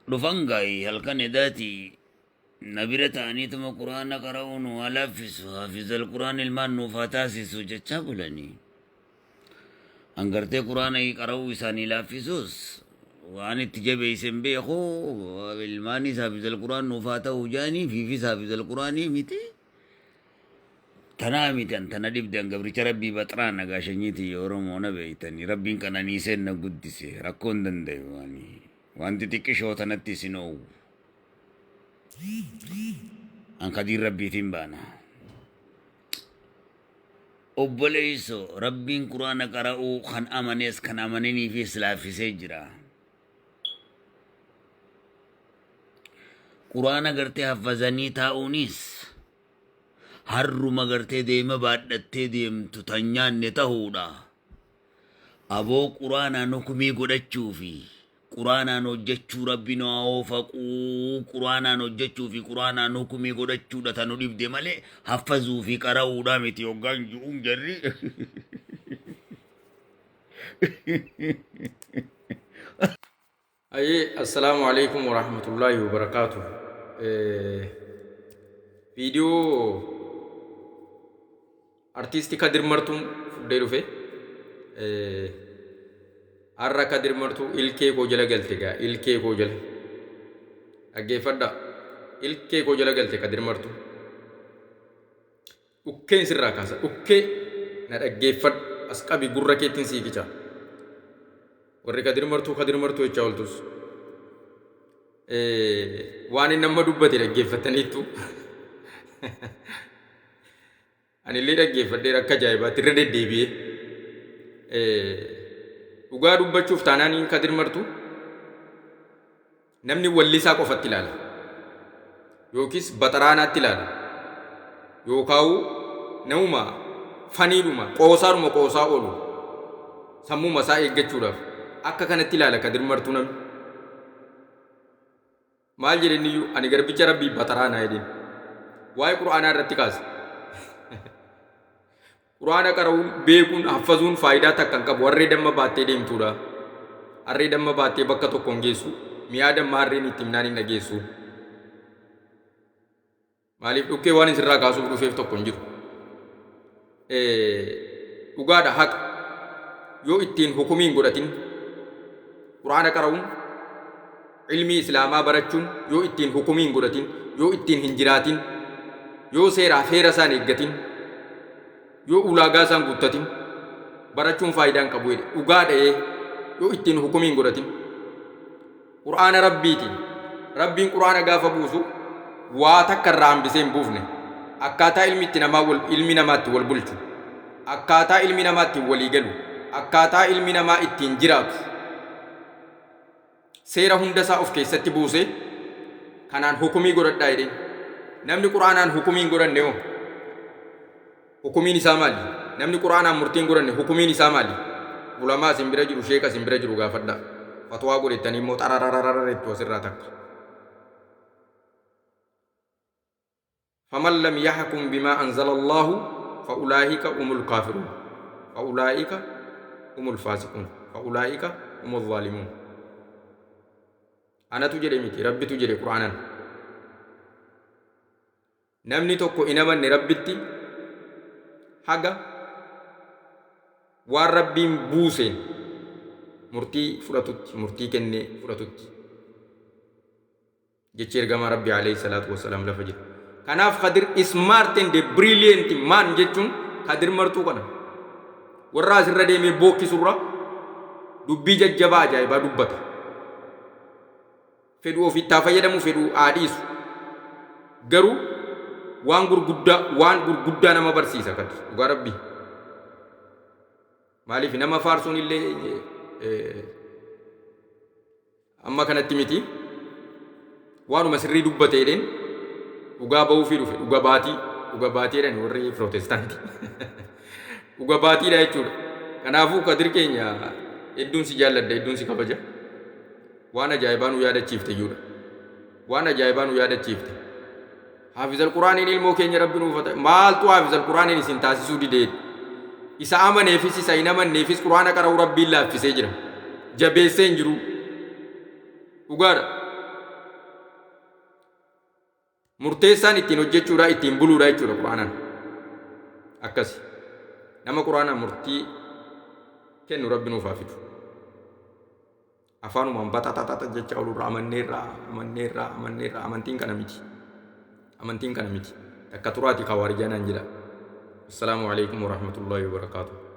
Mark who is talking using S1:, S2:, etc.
S1: Dhufangaay halkan edaati nabira ta'aniituma quraana qara'uun waa laaffisu haafizal quraan ilmaan nuufaa taasisu jechaa bulanii hangartee quraana qara'uu isaanii laaffisus waan itti jabeeysen beeku ilmaanis haafizal quraan nuufaa ta'uu jaanii fiifis haafizal quraanii miti tanaa mitan tana dhibdan gabricha rabbii baxraa nagaashanyiiti oromoona beeytanii rabbiin qananiiseen na guddise rakkoon dandayu waanii wanti xiqqishoo tanatti isin oowwu an kadiin rabbiitiin baana obboleeyso rabbiin quraana qara'uu kan amanees kan amaniniifis laaffisee jira quraana gartee haffazanii taa'uunis harruma gartee deema baadhattee deemtu tan nyaanne ta'uudha aboo quraanaan hukumii godhachuu fi quraanaan hojjechuu rabbiin waa faquu quraanaan hojjechuu fi quraanaan hukumii godhachuudha tanu dhibde malee haffazuu fi qara'uudha miti hoggaan ji'uun jarri
S2: Aye, assalamu alaikum wa rahmatullahi wa barakatuh. Video artisti Kadir Martum fudhee dhufe har'a Kadir Martu ilkee koo jala galte gaa ilkee koo jala dhaggeeffadha ilkee koo jala galte Kadir Martu dhukkeen sirraa kaasa dhukkee na dhaggeeffadhu as qabi gurra keettiin siiqicha warri Kadir Martu jechaa ooltus waan inni amma dubbate dhaggeeffataniittu anillee dhaggeeffadhee akka ajaa'ibaatti irra deddeebi'ee dhugaa dubbachuuf taanaan Kadir Martu namni wallisaa qofatti ilaala yookiis baxaraanaatti ilaala yookaan namuma faniidhuma qoosaadhuma qoosaa oolu sammuma isaa eeggachuudhaaf akka kanatti ilaala Kadir Martu namni maal jedheniyyuu ani garbicha rabbii baxaraanaa jedheen waa'ee quraanaa irratti kaase quraana qara'uun beekuun haffazuun faayidaa takka hin qabu harree damma baattee deemtuudha harree damma baattee bakka tokko hin geessu mi'aa damma harreen itti himnaan hin dhageessu maaliif dhukkee waan isirraa kaasuuf dhufeef tokko hin jiru dhugaadha haqa yoo ittiin hukumiin godhatin quraana qara'uun ilmii islaamaa barachuun yoo ittiin hukumiin godhatin yoo ittiin hin jiraatin yoo seeraa feera isaan eeggatin yoo ulaagaa isaan guuttatin barachuun faayidaa hin qabu jedhe dhugaadha yoo ittiin hukumiin godhatin quraana rabbiitiin rabbiin quraana gaafa buusu waa takka irraa hambisee hin buufne akkaataa ilmi namaatti wal bulchu akkaataa ilmi namaatti walii galu akkaataa ilmi namaa ittiin jiraatu seera hunda isaa of keessatti buuse kanaan hukumii godhadhaa jedheen namni quraanaan hukumiin godhanne hoo hukumiin isaa maali namni quraanaan murtiin godhanne hukumiin isaa maali ulamaa isin bira jiru sheeka isin bira jiru gaafadha fatwaa godhettanii immoo xarararararrettu asirraa takka faman lam yahkum bimaa anzala allaahu fa ulaa'ika humul kaafiruun fa ulaa'ika humul faasiquun fa ulaa'ika humul zaalimuun anatu jedhe miti rabbitu jedhe quraanaan namni tokko hin amanne rabbitti haga waan rabbiin buuseen murtii fudhatutti murtii kennee fudhatutti jechi ergamaa rabbii alayhi salaatu wassalaam lafa jira kanaaf Kadir smart and brilliant man jechuun Kadir Martuu kana warra asirra deemee bookkisurra dubbii jajjabaa ajaa'ibaa dubbata fedhuu ofittaa fayyadamu fedhuu aadhiisu garuu waan gurguddaa nama barsiisa Kadir dhugaa rabbii maaliif nama faarsuun illee amma kanatti miti waanuma sirrii dubbateedhaan dhugaa ba'uu fi dhufe dhuga baatiidhaan warri Pirootestaanti dhuga baatiidha jechuudha kanaafuu Kadir keenya hedduun si jaalladha hedduun si kabaja waan ajaa'ibaa nu yaadachiifte iyyuudha waan ajaa'ibaa nu yaadachiifte haafizal quraaniin ilmoo keenya rabbi nuuf ta'e maaltu haafizal quraaniin isin taasisuu didee isa amaneefis isa hin amanneefis quraana qara'uu rabbiin laaffisee jira jabeessee hin jiru dhugaadha murteessaan ittiin hojjechuudha ittiin buluudha jechuudha quraanaan akkas nama quraanaan murtii kennu rabbi nuuf haa fidu afaanumaan batatatata jecha olurraa amanneerraa amantiin kana miti takka turaati kawaarijanaan jedha assalaamu alaikum warahmatullaahi wabarakaatuh